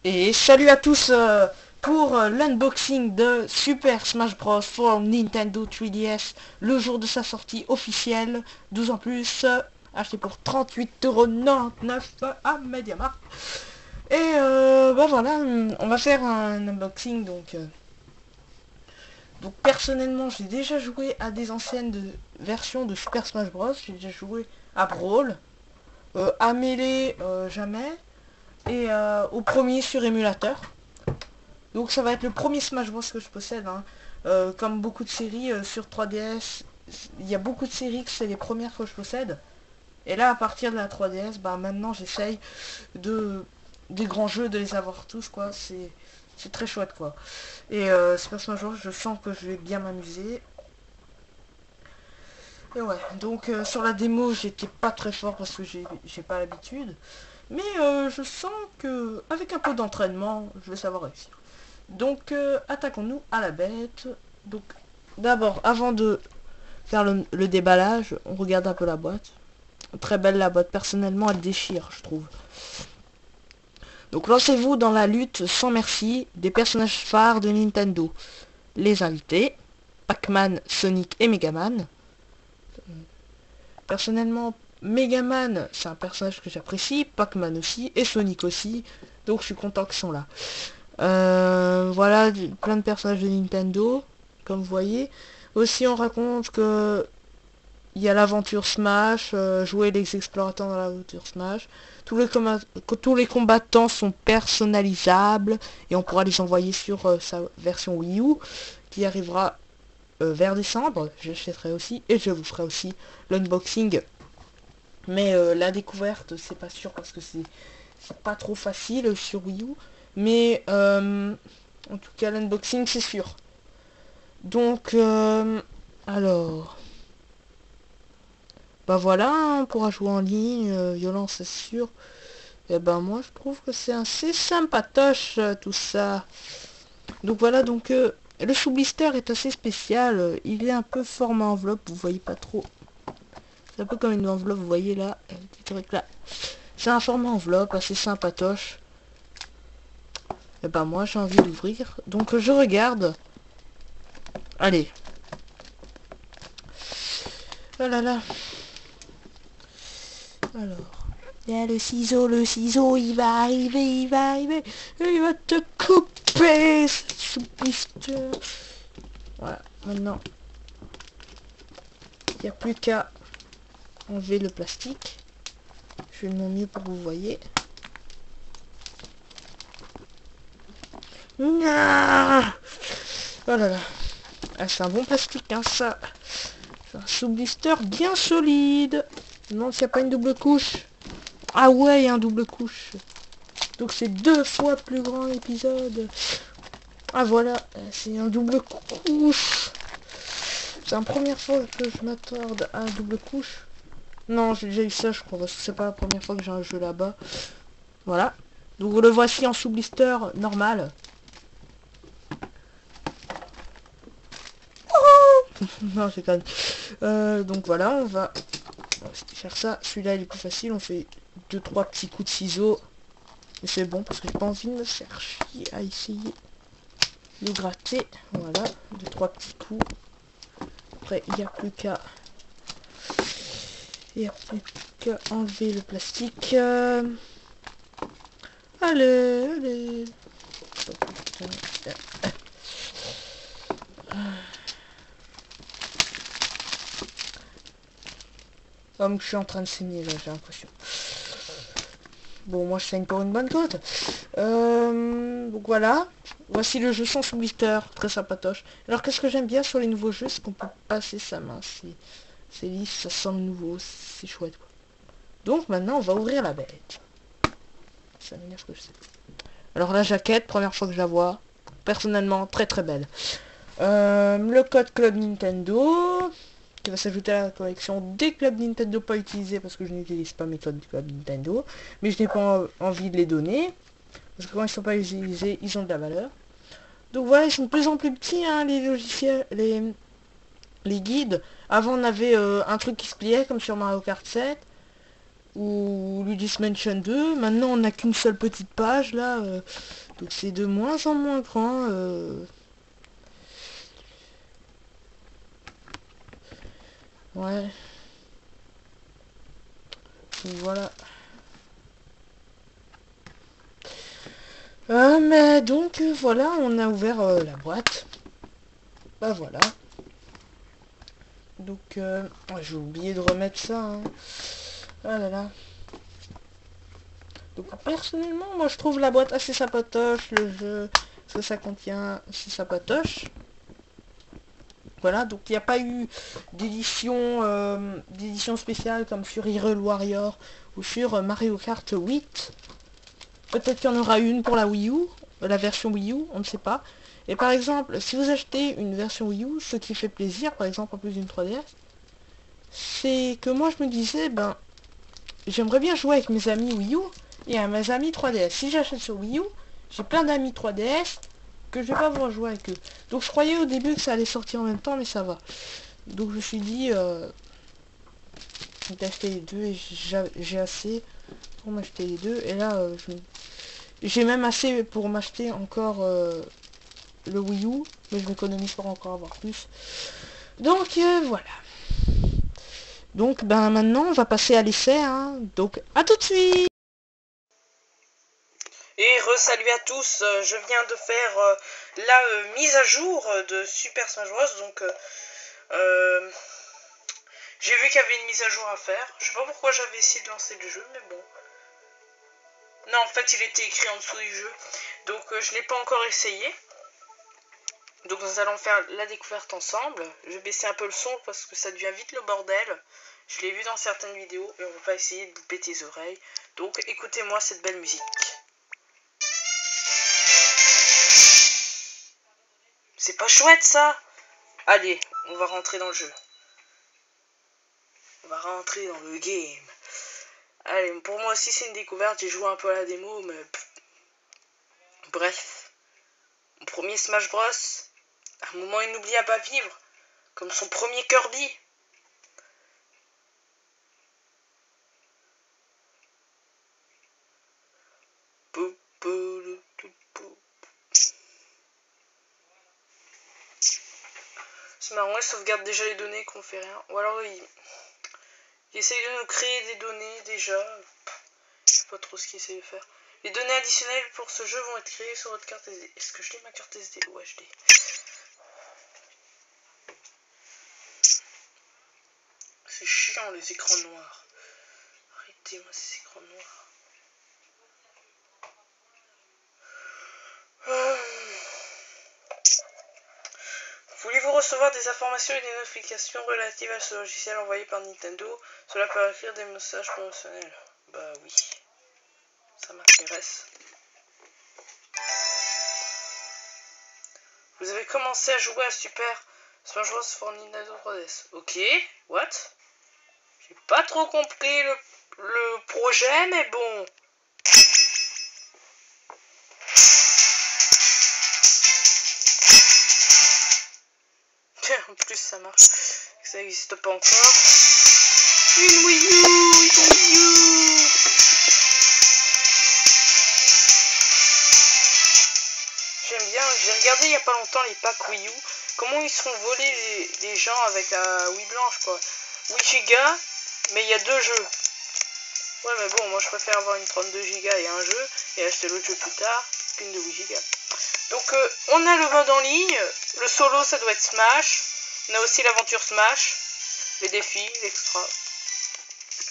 Et salut à tous pour l'unboxing de Super Smash Bros for Nintendo 3DS, le jour de sa sortie officielle, 12 en plus, acheté pour 38,99€ à MediaMarkt. Et bah voilà, on va faire un unboxing donc personnellement j'ai déjà joué à des anciennes versions de Super Smash Bros, j'ai déjà joué à Brawl, à Melee jamais, et au premier sur émulateur. Donc ça va être le premier Smash Bros que je possède, hein. Comme beaucoup de séries sur 3DS, il y a beaucoup de séries que c'est les premières que je possède. Et là à partir de la 3DS, bah maintenant j'essaye des grands jeux de les avoir tous, quoi. C'est très chouette, quoi. Et Super Smash Bros, je sens que je vais bien m'amuser. Et ouais, donc sur la démo j'étais pas très fort parce que j'ai pas l'habitude. Mais je sens que avec un peu d'entraînement, je vais savoir réussir. Donc attaquons-nous à la bête. Donc d'abord, avant de faire le déballage, on regarde un peu la boîte. Très belle la boîte, personnellement elle déchire, je trouve. Donc lancez-vous dans la lutte sans merci des personnages phares de Nintendo. Les invités, Pac-Man, Sonic et Megaman. Personnellement, Megaman, c'est un personnage que j'apprécie, Pac-Man aussi, et Sonic aussi, donc je suis content qu'ils sont là. Voilà, plein de personnages de Nintendo, comme vous voyez. Aussi, on raconte que il y a l'aventure Smash, jouer les explorateurs dans l'aventure Smash. Tous les combattants sont personnalisables, et on pourra les envoyer sur sa version Wii U, qui arrivera vers décembre. J'achèterai aussi, et je vous ferai aussi l'unboxing. Mais la découverte, c'est pas sûr parce que c'est pas trop facile sur Wii U. Mais en tout cas, l'unboxing, c'est sûr. Donc, alors, bah voilà, hein, on pourra jouer en ligne, violence, c'est sûr. Et ben moi, je trouve que c'est assez sympatoche tout ça. Donc voilà, donc le sous-blister est assez spécial. Il est un peu format enveloppe, vous voyez pas trop. C'est un peu comme une enveloppe, vous voyez là, un petit truc là. C'est un format enveloppe assez sympatoche. Et ben moi j'ai envie d'ouvrir. Donc je regarde. Allez. Oh là là. Alors. Il y a le ciseau, il va arriver. Il va te couper, ce blister. Voilà, maintenant. Il n'y a plus qu'à enlever le plastique. Je fais de mon mieux pour que vous voyez. Ah, oh là là. Ah, c'est un bon plastique, hein, ça. C'est un sous-blister bien solide. Non, s'il n'y a pas une double couche. Ah ouais, il y a un double couche. Donc c'est 2 fois plus grand l'épisode. Ah voilà, c'est un double couche. C'est la première fois que je m'attarde à un double couche. Non, j'ai déjà eu ça, je crois, parce que c'est pas la première fois que j'ai un jeu là-bas. Voilà. Donc le voici en sous-blister normal. Non, c'est quand même. Donc voilà, on va faire ça. Celui-là, il est plus facile. On fait 2-3 petits coups de ciseaux. Et c'est bon, parce que j'ai pas envie de me faire chier à essayer de gratter. Voilà, 2-3 petits coups. Après, il n'y a plus qu'à... enlever le plastique. Allez. Comme je suis en train de saigner là, j'ai l'impression. Bon, moi je saigne pour une bonne côte. Donc voilà. Voici le jeu sans blister, très sympatoche. Alors qu'est-ce que j'aime bien sur les nouveaux jeux, c'est qu'on peut passer sa main. C'est lisse, ça sent le nouveau, c'est chouette quoi. Donc maintenant on va ouvrir la bête. Ça m'énerve que je sais. Alors la jaquette, première fois que je la vois, personnellement très très belle. Le code Club Nintendo qui va s'ajouter à la collection des clubs Nintendo pas utilisés parce que je n'utilise pas mes codes Club Nintendo, mais je n'ai pas envie de les donner parce que quand ils sont pas utilisés ils ont de la valeur. Donc voilà, ils sont de plus en plus petits hein, les logiciels, les guides. Avant on avait un truc qui se pliait comme sur Mario Kart 7 ou Luigi's Mansion 2. Maintenant on n'a qu'une seule petite page là, donc c'est de moins en moins grand. Ouais. Donc, voilà. Mais donc voilà, on a ouvert la boîte. Bah voilà. Donc j'ai oublié de remettre ça. Hein. Ah là là. Donc personnellement, moi je trouve la boîte assez sympatoche, le jeu, ce que ça contient, c'est sympatoche. Voilà, donc il n'y a pas eu d'édition spéciale comme sur Hyrule Warrior ou sur Mario Kart 8. Peut-être qu'il y en aura une pour la Wii U, la version Wii U, on ne sait pas. Et par exemple, si vous achetez une version Wii U, ce qui fait plaisir, par exemple en plus d'une 3DS, c'est que moi je me disais, ben, j'aimerais bien jouer avec mes amis Wii U et à mes amis 3DS. Si j'achète sur Wii U, j'ai plein d'amis 3DS que je vais pas pouvoir jouer avec eux. Donc je croyais au début que ça allait sortir en même temps, mais ça va. Donc je me suis dit, d'acheter les deux et j'ai assez pour m'acheter les deux. Et là, j'ai même assez pour m'acheter encore le Wii U, mais je m'économise pour encore avoir plus. Donc voilà. Donc ben maintenant on va passer à l'essai, hein. Donc à tout de suite. Et re-salut à tous, je viens de faire la mise à jour de Super Smash Bros. Donc j'ai vu qu'il y avait une mise à jour à faire. Je sais pas pourquoi j'avais essayé de lancer le jeu, mais bon. Non, en fait il était écrit en dessous du jeu. Donc je l'ai pas encore essayé. Donc nous allons faire la découverte ensemble. Je vais baisser un peu le son parce que ça devient vite le bordel. Je l'ai vu dans certaines vidéos et on va pas essayer de vous péter les oreilles. Donc écoutez-moi cette belle musique. C'est pas chouette ça? Allez, on va rentrer dans le jeu. On va rentrer dans le game. Allez, pour moi aussi c'est une découverte. J'ai joué un peu à la démo, mais... Bref. Mon premier Smash Bros. Un moment inoubliable à vivre. Comme son premier Kirby. C'est marrant, il sauvegarde déjà les données qu'on fait rien. Ou alors il essaye de nous créer des données déjà. Je sais pas trop ce qu'il essaye de faire. Les données additionnelles pour ce jeu vont être créées sur votre carte SD. Est-ce que je l'ai ma carte SD? Ouais, je l'ai. C'est chiant les écrans noirs. Arrêtez-moi ces écrans noirs. Voulez-vous recevoir des informations et des notifications relatives à ce logiciel envoyé par Nintendo? Cela peut écrire des messages promotionnels. Bah oui, ça m'intéresse. Vous avez commencé à jouer à Super Smash Bros pour Nintendo 3DS. Ok, what? J'ai pas trop compris le projet, mais bon. En plus ça marche. Ça n'existe pas encore. Une Wii U, une Wii U. J'aime bien, j'ai regardé il y a pas longtemps les packs Wii U. Comment ils se font voler les gens avec la Wii blanche quoi. 8 Go, mais il y a 2 jeux. Ouais mais bon, moi je préfère avoir une 32 Go et un jeu et acheter l'autre jeu plus tard qu'une de 8 Go. Donc on a le mode en ligne, le solo ça doit être Smash, on a aussi l'aventure Smash, les défis, l'extra.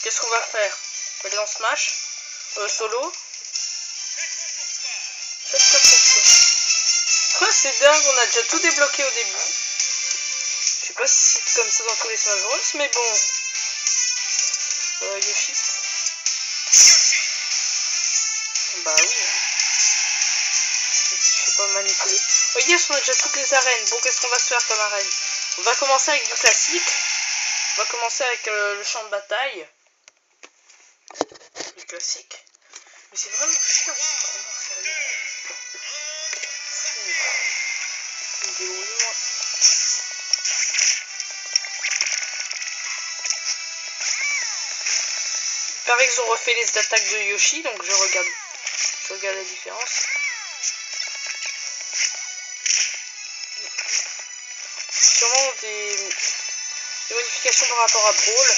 Qu'est-ce qu'on va faire? On va aller dans Smash, Solo. Faites ça pour toi. Oh, c'est dingue, on a déjà tout débloqué au début. Je sais pas si c'est comme ça dans tous les Smash Bros, mais bon. Yoshi. Bah oui. Hein. Je sais pas manipuler. Oh yes, on a déjà toutes les arènes. Bon, qu'est-ce qu'on va se faire comme arène? On va commencer avec du classique. On va commencer avec le champ de bataille. Le classique. Mais c'est vraiment chiant. Vraiment sérieux. Je me débrouille, moi. Il paraît qu'ils ont refait les attaques de Yoshi, donc je regarde la différence. Sûrement des modifications par rapport à Brawl.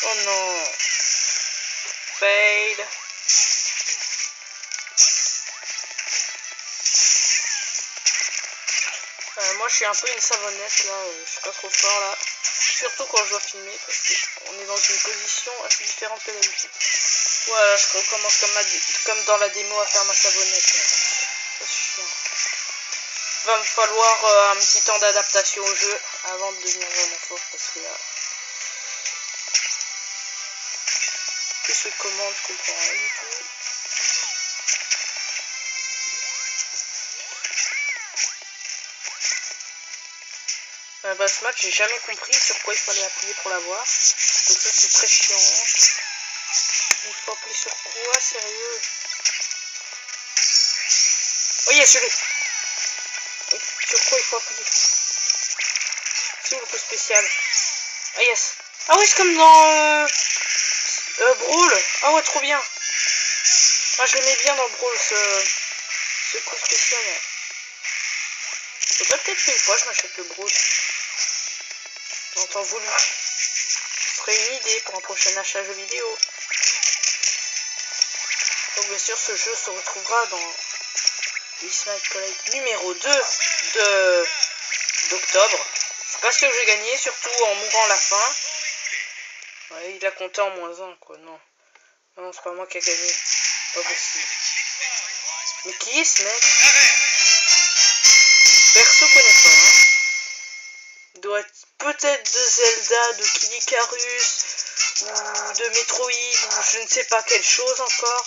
Oh non. Fail. Moi je suis un peu une savonnette là, je suis pas trop fort là. Surtout quand je dois filmer parce qu'on est dans une position assez différente que d'habitude. Voilà, je recommence comme dans la démo à faire ma savonnette là. Ça suffit. Va me falloir un petit temps d'adaptation au jeu avant de devenir vraiment fort parce que là... Plus les commandes, je comprends rien du tout. Bah ce match j'ai jamais compris sur quoi il fallait appuyer pour l'avoir. Donc ça c'est très chiant. Il faut appuyer sur quoi, sérieux? Oh yes, je l'ai. Sur quoi il faut appuyer? C'est où le coup spécial? Ah yes. Ah oui, c'est comme dans Brawl. Ah ouais, trop bien. Ah, je l'aimais bien dans Brawl ce coup spécial. Faudrait peut-être qu'une fois je m'achète le Brawl. En temps voulu. Ce serait une idée pour un prochain achat jeu vidéo. Donc bien sûr ce jeu se retrouvera dans Smite Collect numéro 2 d'octobre. C'est pas ce que j'ai gagné, surtout en mourant à la fin. Ouais, il a compté en -1 quoi, non. Non, c'est pas moi qui a gagné. Pas possible. Mais qui est ce mec? Perso connais pas, hein. Il doit être peut-être de Zelda, de Kid Icarus, ou de Metroid, ou je ne sais pas quelle chose encore.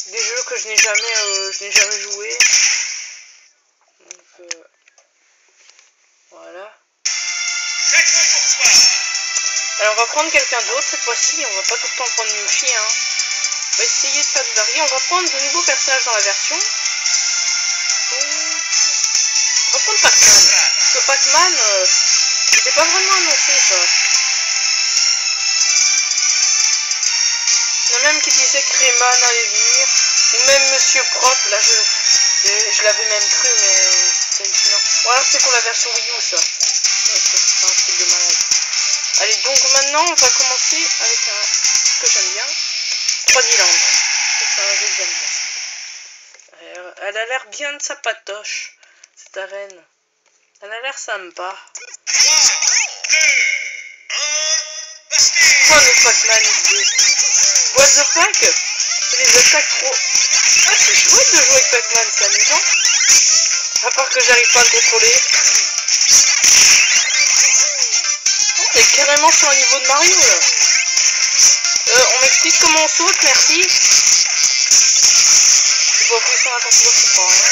Des jeux que je n'ai jamais joué. Donc voilà. Alors on va prendre quelqu'un d'autre cette fois-ci, on va pas tout le temps prendre Yoshi, hein. On va essayer de faire du varier, on va prendre de nouveaux personnages dans la version. On va prendre Pac-Man. Parce que Pac-Man, c'était pas vraiment annoncé ça. Il y en a même qui disaient que Rayman allait venir. Ou même Monsieur Prop, là je l'avais même cru, mais c'est hallucinant. Ou alors c'est pour la version Wii U ça. Ouais, c'est un truc de malade. Allez, donc maintenant on va commencer avec un que j'aime bien. 3D Land. C'est un jeu que j'aime bien. Elle a l'air bien de sa patoche, cette arène. Elle a l'air sympa. Oh le Pac-Man XD. What the fuck? C'est des attaques trop... Ah, c'est chouette de jouer avec Pac-Man, c'est amusant. À part que j'arrive pas à le contrôler. On est carrément sur un niveau de Mario là. On m'explique comment on saute, merci. Je vois plus son attention, je comprends rien.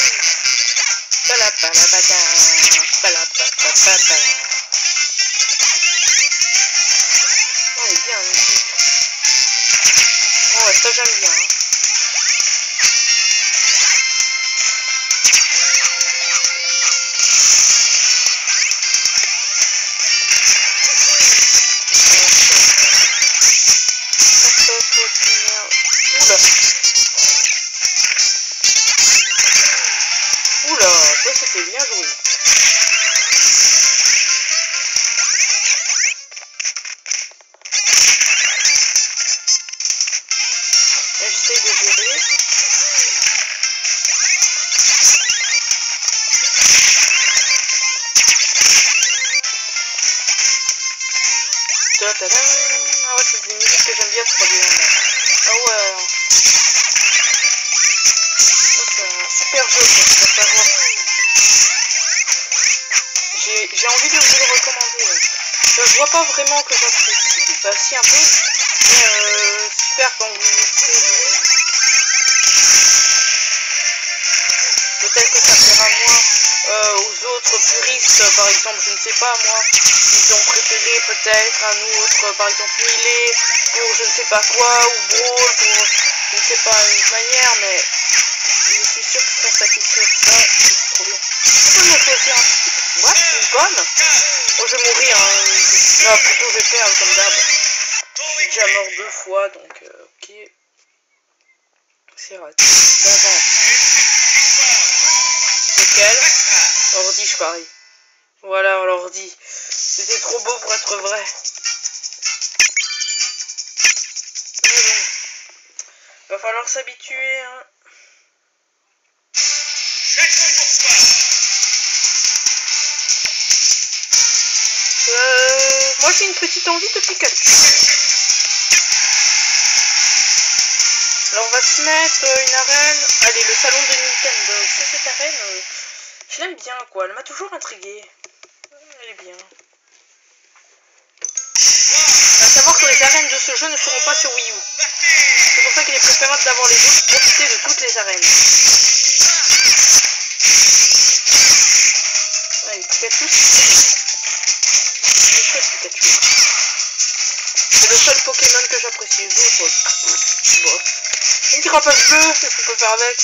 Oh, il est bien, musique. Oh ouais, ça j'aime bien. Hein. Oula. Oula, ça c'était bien joué. Ah ouais, c'est des musiques que j'aime bien 3D. Ah ouais. C'est un super jeu, quoi, ça va. J'ai envie de vous le recommander. Ouais. Je vois pas vraiment que j'apprécie. Bah si, un peu. Mais super quand vous jouez. Peut-être que ça plaira moins aux autres puristes, par exemple, je ne sais pas moi, ils ont préféré peut-être un autre, par exemple Melee, pour je ne sais pas quoi, ou Brawl, pour je ne sais pas une manière, mais je suis sûr qu'ils seront satisfaits de ça, c'est trop bien. On peut me choisir un truc. What? Une pomme? Oh, je vais mourir, hein. Non, plutôt je vais perdre comme d'hab. Je suis déjà mort 2 fois, donc ok. C'est raté. D'avance. Lequel? Ordi, je parie. Voilà, l'ordi. C'était trop beau pour être vrai. Mais bon. Va falloir s'habituer, hein. Moi j'ai une petite envie de Pikachu. Alors on va se mettre une arène. Allez, le salon de Nintendo. C'est cette arène. Je l'aime bien, quoi. Elle m'a toujours intrigué. Elle est bien. À savoir que les arènes de ce jeu ne seront pas sur Wii U. C'est pour ça qu'il est préférable d'avoir les autres pour profiter de toutes les arènes. Allez, Pikachu. C'est chouette, Pikachu. Hein. C'est le seul Pokémon que j'apprécie. Les autres, bof. Une petit rapace bleu, qu'est-ce qu'on peut faire avec?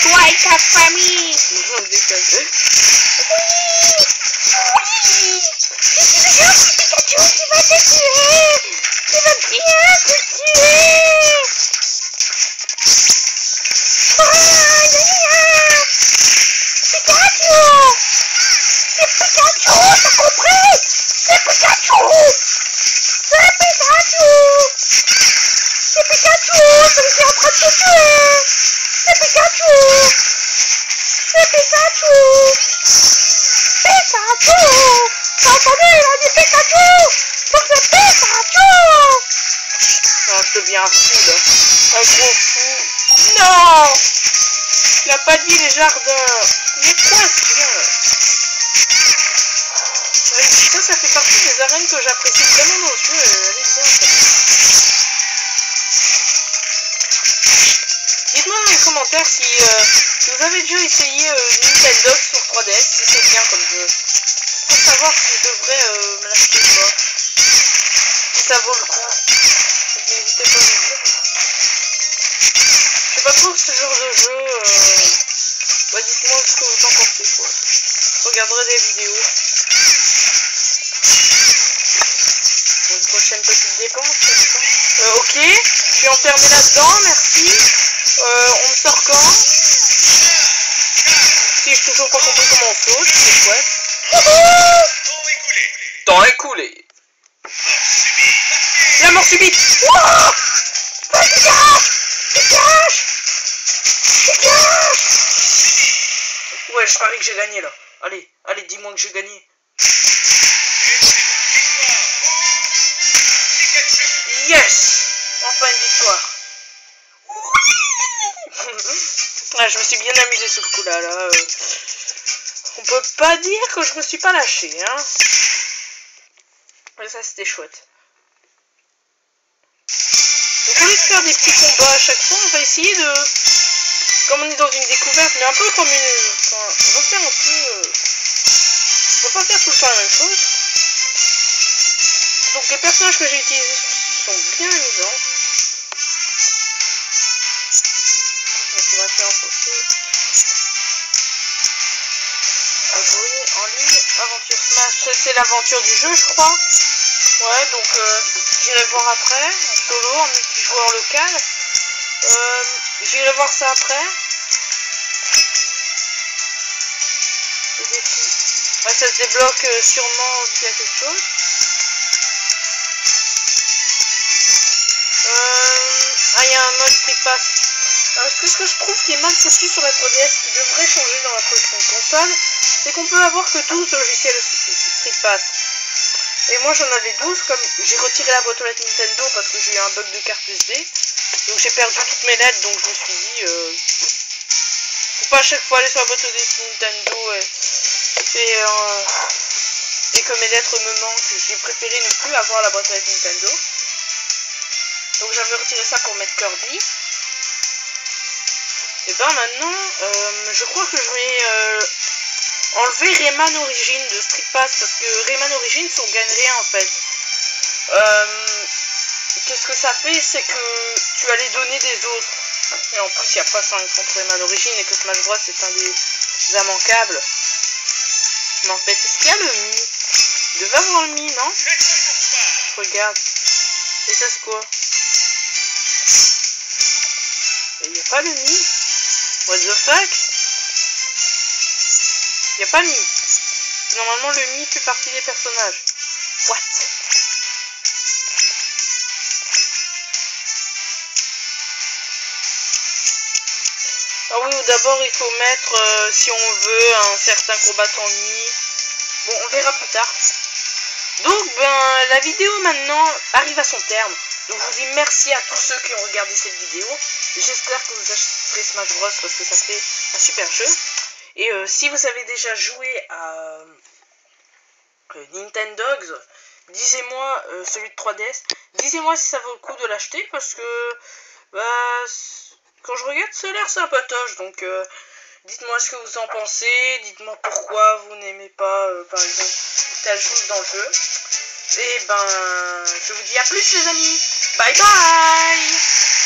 Toi et ta famille. Non, déconne. Oui. C'est gentil, Pikachu, tu vas te tuer. Tu vas bien te tuer. Pikachu. C'est Pikachu, t'as compris? C'est Pikachu. C'est Pikachu. C'est Pikachu, celui qui est en train de te tuer. C'est Pikachu. C'est Pikachu. Pikachu. T'as entendu, il a dit Pikachu. Donc c'est Pikachu. Non, je deviens fou là. Un gros fou. Non. Il a pas dit les jardins. Mais quoi ce chien? Ça fait partie des arènes que j'apprécie vraiment dans le jeu. Elle est bien celle-là. Dites-moi dans les commentaires si vous avez déjà essayé Nintendo sur 3DS, si c'est bien comme jeu. Pour savoir si je devrais me l'acheter ou pas. Si ça vaut le coup. N'hésitez pas à me dire. Je sais pas trop ce genre de jeu. Bah dites-moi ce que vous en pensez quoi. Je regarderai des vidéos. Pour une prochaine petite dépense, ok, je suis enfermé là-dedans, merci. On me sort quand? Si j'ai toujours pas compris comment on saute, c'est chouette. Temps écoulé. La mort subite. Wouah! Dégage! Ouais, je parie que j'ai gagné là. Allez, allez, dis-moi que j'ai gagné. Yes! Enfin une victoire. Ah, je me suis bien amusé sur le coup là. On peut pas dire que je me suis pas lâché, hein. Mais ça c'était chouette. Donc au lieu de faire des petits combats à chaque fois, on va essayer de... Comme on est dans une découverte, mais un peu comme une... Enfin, on va faire un peu... On va pas faire tout le temps la même chose. Donc les personnages que j'ai utilisés sont bien amusants. Donc on va faire aussi. Jouer en ligne, aventure Smash, c'est l'aventure du jeu je crois. Ouais, donc j'irai voir après, en solo, en multijoueur local. J'irai voir ça après. Les défis. Ouais, ça se débloque sûrement via quelque chose. Ah, il y a un mode Street Pass. Parce que ce que je trouve qui est mal foutu sur la 3DS, qui devrait changer dans la prochaine console, c'est qu'on peut avoir que 12 logiciels Street Pass. Et moi j'en avais 12, comme j'ai retiré la boîte aux lettres Nintendo parce que j'ai eu un bug de carte USB. Donc j'ai perdu toutes mes lettres, donc je me suis dit, faut pas à chaque fois aller sur la boîte aux lettres Nintendo et que mes lettres me manquent. J'ai préféré ne plus avoir la boîte aux lettres Nintendo. Donc j'avais retiré ça pour mettre Kirby. Et ben maintenant, je crois que je vais enlever Rayman Origins de Street Pass, parce que Rayman Origins on gagne rien en fait. Qu'est-ce que ça fait, c'est que tu vas les donner des autres. Et en plus il n'y a pas 50 Rayman Origins et que Smash Bros c'est un des immanquables. Mais en fait, est-ce qu'il y a le Mi? Il devait avoir le Mi, non? Je regarde. Et ça c'est quoi? Il n'y a pas le Mi. What the fuck? Il n'y a pas le Mi. Normalement le Mi fait partie des personnages. What? Ah oui, d'abord il faut mettre, si on veut, un certain combattant Mi. Bon, on verra plus tard. Donc, ben, la vidéo maintenant arrive à son terme. Donc, je vous dis merci à tous ceux qui ont regardé cette vidéo. J'espère que vous achèterez Smash Bros parce que ça fait un super jeu. Et si vous avez déjà joué à Nintendogs, disez-moi, celui de 3DS, disez-moi si ça vaut le coup de l'acheter parce que, bah, quand je regarde, ça a l'air sympatoche. Donc, dites-moi ce que vous en pensez, dites-moi pourquoi vous n'aimez pas, par exemple, telle chose dans le jeu. Et ben, je vous dis à plus les amis. Bye bye.